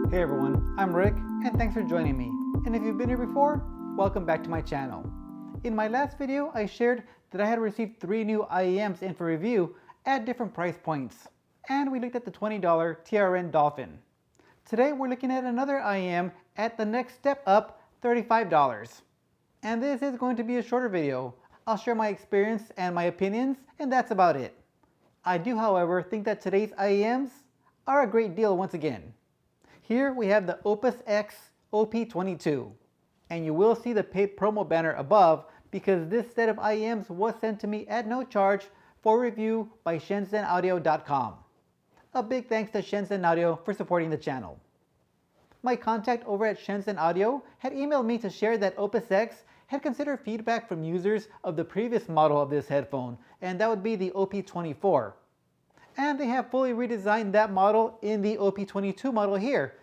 Hey everyone, I'm Rick, and thanks for joining me. And if you've been here before, welcome back to my channel. In my last video, I shared that I had received 3 new IEMs in for review at different price points. And we looked at the $20 TRN Dolphin. Today we're looking at another IEM at the next step up, $35. And this is going to be a shorter video. I'll share my experience and my opinions, and that's about it. I do, however, think that today's IEMs are a great deal once again. Here we have the OoPusX OP22, and you will see the paid promo banner above because this set of IEMs was sent to me at no charge for review by ShenzenAudio.com. A big thanks to Shenzhen Audio for supporting the channel. My contact over at Shenzhen Audio had emailed me to share that OoPusX had considered feedback from users of the previous model of this headphone, and that would be the OP24. And they have fully redesigned that model in the OP22 model here.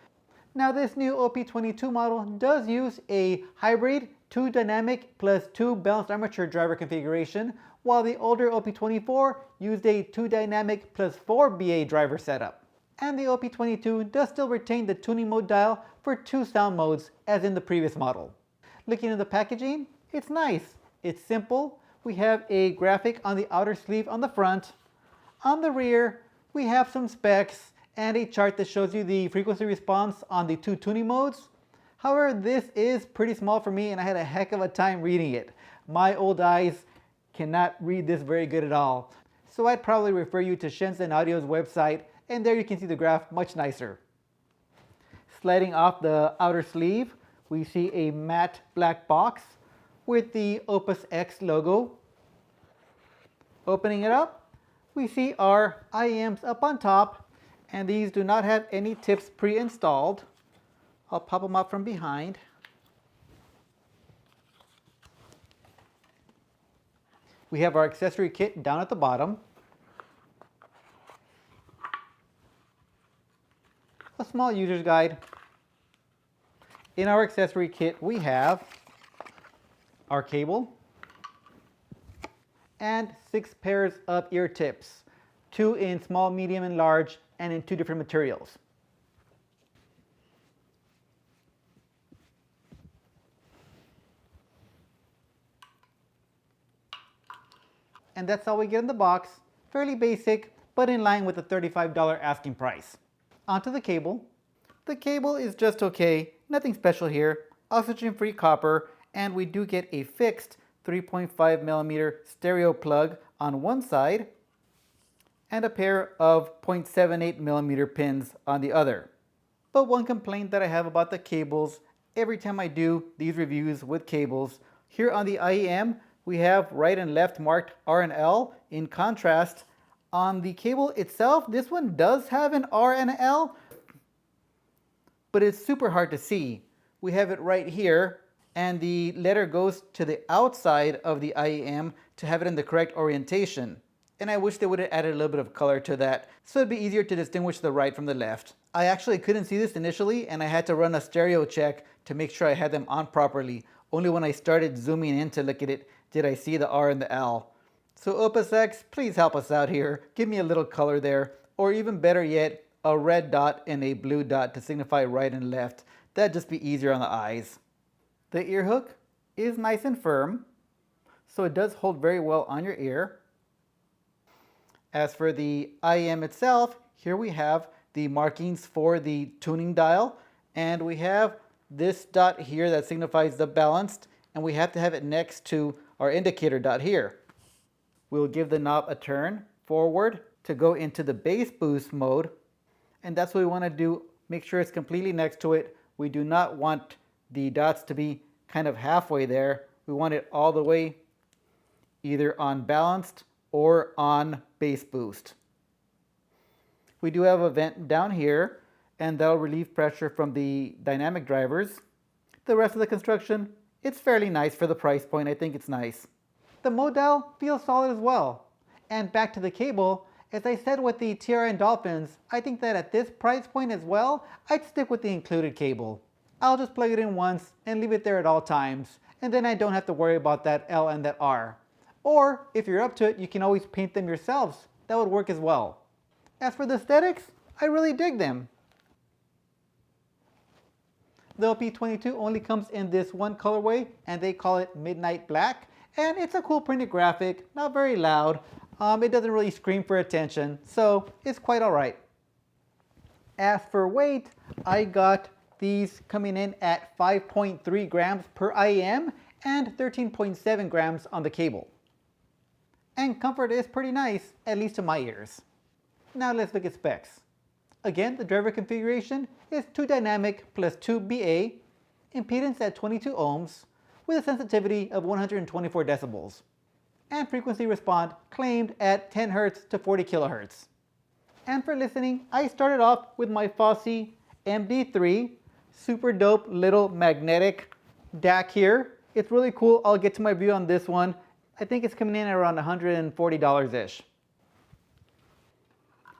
Now this new OP22 model does use a hybrid 2 dynamic plus 2 balanced armature driver configuration, while the older OP24 used a 2 dynamic plus 4 BA driver setup. And the OP22 does still retain the tuning mode dial for 2 sound modes as in the previous model. Looking at the packaging, it's nice. It's simple. We have a graphic on the outer sleeve on the front. On the rear, we have some specs and a chart that shows you the frequency response on the 2 tuning modes. However, this is pretty small for me and I had a heck of a time reading it. My old eyes cannot read this very good at all. So I'd probably refer you to Shenzhen Audio's website, and there you can see the graph much nicer. Sliding off the outer sleeve, we see a matte black box with the OoPusX logo. Opening it up, we see our IEMs up on top, and these do not have any tips pre-installed. I'll pop them out from behind. We have our accessory kit down at the bottom. A small user's guide. In our accessory kit, we have our cable and 6 pairs of ear tips, 2 in small, medium, and large, and in 2 different materials. And that's all we get in the box. Fairly basic, but in line with the $35 asking price. Onto the cable. The cable is just okay, nothing special here. Oxygen-free copper, and we do get a fixed 3.5mm stereo plug on one side and a pair of 0.78mm pins on the other. But one complaint that I have about the cables, every time I do these reviews with cables, here on the IEM we have right and left marked R and L. In contrast, on the cable itself, this one does have an R and an L, but it's super hard to see. We have it right here, and the letter goes to the outside of the IEM to have it in the correct orientation. And I wish they would have added a little bit of color to that, so it'd be easier to distinguish the right from the left. I actually couldn't see this initially, and I had to run a stereo check to make sure I had them on properly. Only when I started zooming in to look at it did I see the R and the L. So OoPusX, please help us out here. Give me a little color there, or even better yet, a red dot and a blue dot to signify right and left. That'd just be easier on the eyes. The ear hook is nice and firm, so it does hold very well on your ear. As for the IEM itself, here we have the markings for the tuning dial, and we have this dot here that signifies the balanced, and we have to have it next to our indicator dot here. We'll give the knob a turn forward to go into the bass boost mode, and that's what we want to do. Make sure it's completely next to it. We do not want the dots to be kind of halfway there. We want it all the way either on balanced or on bass boost. We do have a vent down here, and that'll relieve pressure from the dynamic drivers. The rest of the construction, it's fairly nice for the price point. I think it's nice. The mode dial feels solid as well. And back to the cable, as I said with the TRN Dolphins, I think that at this price point as well, I'd stick with the included cable. I'll just plug it in once and leave it there at all times, and then I don't have to worry about that L and that R. Or, if you're up to it, you can always paint them yourselves. That would work as well. As for the aesthetics, I really dig them. The OP22 only comes in this one colorway, and they call it Midnight Black. And it's a cool printed graphic, not very loud. It doesn't really scream for attention, so it's quite alright. As for weight, I got these coming in at 5.3 grams per IEM and 13.7 grams on the cable. And comfort is pretty nice, at least to my ears. Now let's look at specs. Again, the driver configuration is 2 dynamic plus 2 BA, impedance at 22 ohms, with a sensitivity of 124 decibels, and frequency response claimed at 10 Hz to 40 kHz. And for listening, I started off with my Fosse MD3, super dope little magnetic DAC here. It's really cool. I'll get to my review on this one. I think it's coming in at around $140-ish.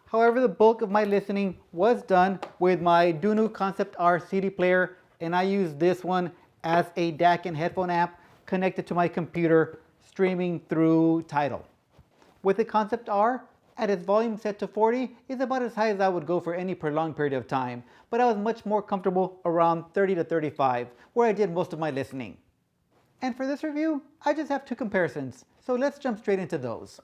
However, the bulk of my listening was done with my Dunu Concept R CD player, and I use this one as a DAC and headphone amp connected to my computer, streaming through Tidal. With the Concept R, at its volume set to 40, is about as high as I would go for any prolonged period of time, but I was much more comfortable around 30 to 35, where I did most of my listening. And for this review, I just have 2 comparisons, so let's jump straight into those.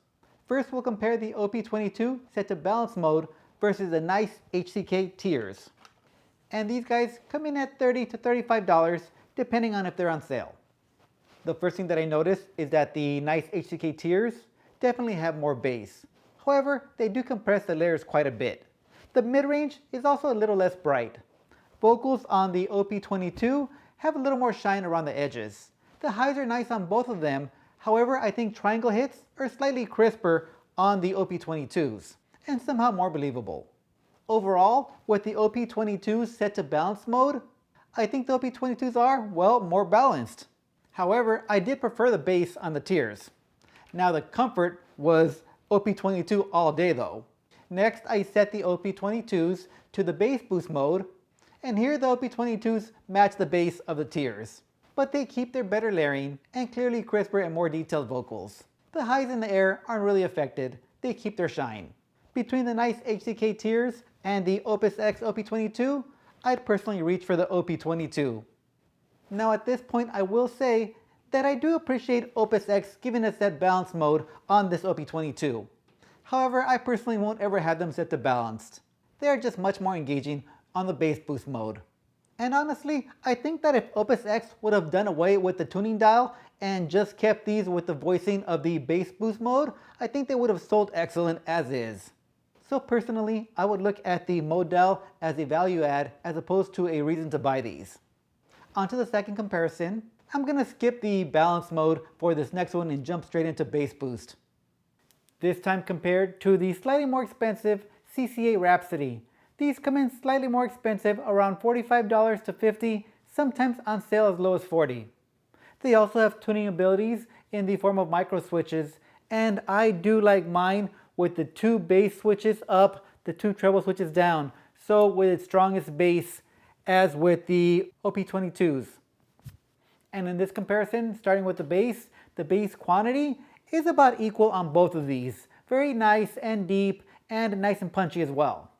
First, we'll compare the OP22 set to balance mode versus the nice HCK tiers. And these guys come in at $30 to $35, depending on if they're on sale. The first thing that I noticed is that the nice HCK tiers definitely have more bass. However, they do compress the layers quite a bit. The mid-range is also a little less bright. Vocals on the OP22 have a little more shine around the edges. The highs are nice on both of them. However, I think triangle hits are slightly crisper on the OP22s, and somehow more believable. Overall, with the OP22s set to balance mode, I think the OP22s are, well, more balanced. However, I did prefer the bass on the tiers. Now the comfort was OP22 all day though. Next, I set the OP22s to the bass boost mode, and here the OP22s match the bass of the tiers. But they keep their better layering and clearly crisper and more detailed vocals. The highs in the air aren't really affected, they keep their shine. Between the nice HCK tiers and the OoPusX OP22, I'd personally reach for the OP22. Now at this point I will say that I do appreciate OoPusX giving us that balance mode on this OP22. However, I personally won't ever have them set to balanced. They are just much more engaging on the bass boost mode. And honestly, I think that if OoPusX would have done away with the tuning dial and just kept these with the voicing of the bass boost mode, I think they would have sold excellent as is. So personally, I would look at the mode dial as a value add as opposed to a reason to buy these. On to the second comparison. I'm going to skip the balance mode for this next one and jump straight into bass boost. This time compared to the slightly more expensive CCA Rhapsody. These come in slightly more expensive, around $45 to $50, sometimes on sale as low as $40. They also have tuning abilities in the form of micro switches, and I do like mine with the 2 bass switches up, the 2 treble switches down, so with its strongest bass as with the OP22s. And in this comparison, starting with the bass quantity is about equal on both of these. Very nice and deep and nice and punchy as well.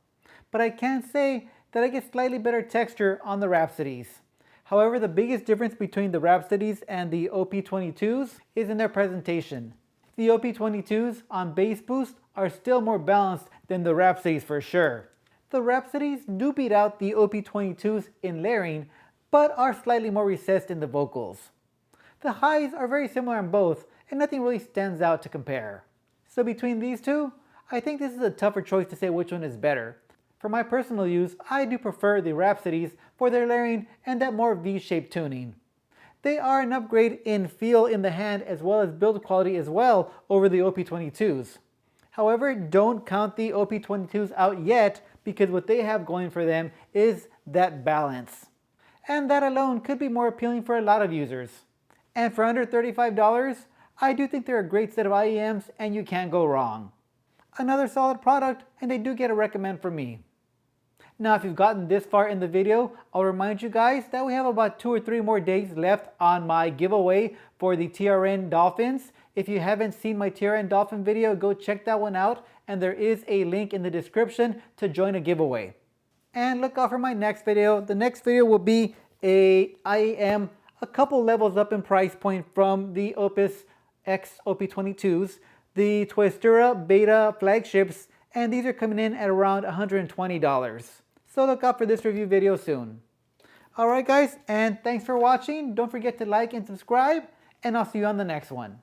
But I can say that I get slightly better texture on the Rhapsodies. However, the biggest difference between the Rhapsodies and the OP22s is in their presentation. The OP22s on bass boost are still more balanced than the Rhapsodies for sure. The Rhapsodies do beat out the OP22s in layering, but are slightly more recessed in the vocals. The highs are very similar on both, and nothing really stands out to compare. So between these two, I think this is a tougher choice to say which one is better. For my personal use, I do prefer the Rhapsodies for their layering and that more V-shaped tuning. They are an upgrade in feel in the hand as well as build quality as well over the OP22s. However, don't count the OP22s out yet because what they have going for them is that balance. And that alone could be more appealing for a lot of users. And for under $35, I do think they're a great set of IEMs and you can't go wrong. Another solid product, and they do get a recommend from me. Now if you've gotten this far in the video, I'll remind you guys that we have about 2 or 3 more days left on my giveaway for the TRN Dolphins. If you haven't seen my TRN Dolphin video, go check that one out, and there is a link in the description to join a giveaway. And look out for my next video. The next video will be a IEM a couple levels up in price point from the OoopusX OP22s, the Twistura Beta flagships, and these are coming in at around $120. So look out for this review video soon. Alright guys, and thanks for watching. Don't forget to like and subscribe, and I'll see you on the next one.